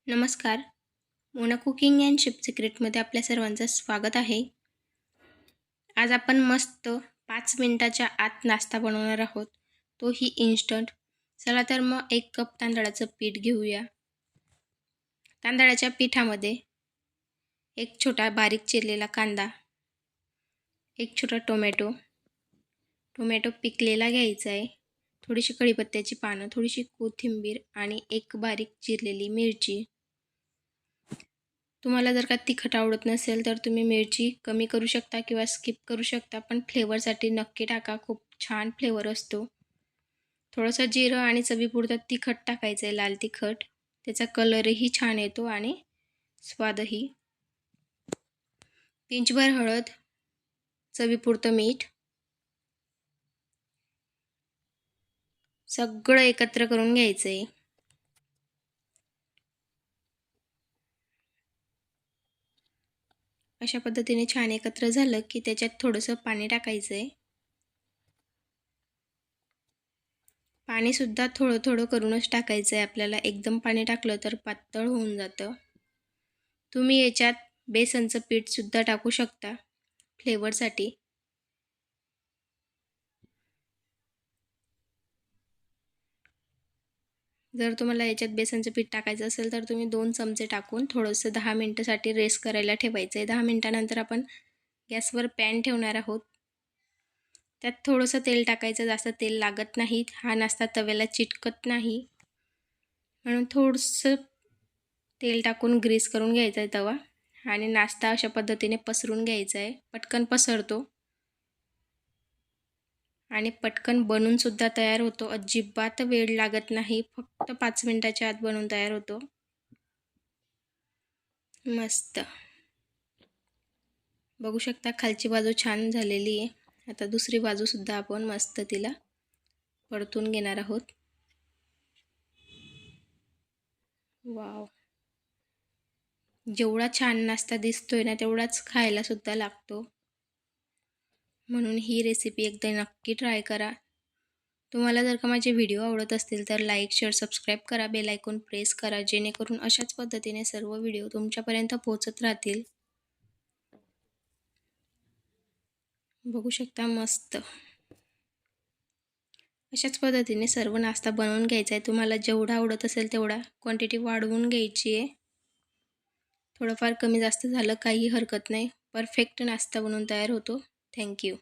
नमस्कार. Mona cooking and ship सिक्रेटमध्ये आपल्या सर्वांचं स्वागत आहे. आज आपण मस्त 5 मिनिटाच्या आत नाश्ता बनवणार आहोत, तोही इन्स्टंट. चला तर मग 1 कप तांदळाचं पीठ घेऊया. तांदळाच्या पिठामध्ये एक छोटा बारीक चिरलेला कांदा, एक छोटा टोमॅटो पिकलेला घ्यायचा आहे, थोडीशी कढीपत्त्याची पानं, थोडीशी कोथिंबीर आणि एक बारीक चिरलेली मिरची. तुम्हाला जर का तिखट आवडत नसेल तर तुम्ही मिरची कमी करू शकता किंवा स्किप करू शकता, पण फ्लेवरसाठी नक्की टाका, खूप छान फ्लेवर असतो. थोडंसं जिरं आणि चवीपुरतं तिखट टाकायचं आहे, लाल तिखट. त्याचा कलरही छान येतो आणि स्वादही. पिंचभर हळद, चवीपुरतं मीठ. सगळं एकत्र करून घ्यायचं आहे. अशा पद्धतीने छान एकत्र झालं की त्याच्यात थोडंसं पाणी टाकायचं आहे. पाणीसुद्धा थोडं थोडं करूनच टाकायचं आहे आपल्याला. एकदम पाणी टाकलं तर पातळ होऊन जातं. तुम्ही याच्यात बेसनचं पीठसुद्धा टाकू शकता फ्लेवरसाठी. जर तुम्हाला याच्यात बेसनचं पीठ टाकायचं असेल तर तुम्ही 2 चमचे टाकून थोडंसं 10 मिनटासाठी रेस्ट करायला ठेवायचं आहे. 10 मिनटानंतर आपण गॅसवर पॅन ठेवणार आहोत. त्यात थोडंसं तेल टाकायचं, जास्त तेल लागत नाही. हा नाश्ता तव्याला चिटकत नाही, म्हणून थोडंसं तेल टाकून ग्रीस करून घ्यायचा आहे तवा आणि नाश्ता अशा पद्धतीने पसरून घ्यायचा आहे. पटकन पसरतो आणि पटकन बनूनसुद्धा तयार होतो. अजिबात वेळ लागत नाही, फक्त 5 मिनटाच्या आत बनून तयार होतो. मस्त. बघू शकता खालची बाजू छान झालेली आहे. आता दुसरी बाजूसुद्धा आपण मस्त तिला परतून घेणार आहोत. वाव, जेवढा छान नाश्ता दिसतोय ना तेवढाच खायलासुद्धा लागतो. म्हणून ही रेसिपी एकदा नक्की ट्राय करा. तुम्हाला जर का माझे व्हिडिओ आवडत असतील तर लाईक, शेअर, सबस्क्राईब करा, बेल आयकॉन प्रेस करा, जेणेकरून अशाच पद्धतीने सर्व व्हिडिओ तुमच्यापर्यंत पोहोचत राहतील. बघू शकता मस्त. अशाच पद्धतीने सर्व नाश्ता बनवून घ्यायचा आहे. तुम्हाला जेवढा आवडत असेल तेवढा क्वांटिटी वाढवून घ्यायची आहे. थोडंफार कमी जास्त झालं काही हरकत नाही. परफेक्ट नाश्ता बनवून तयार होतो. थँक्यू.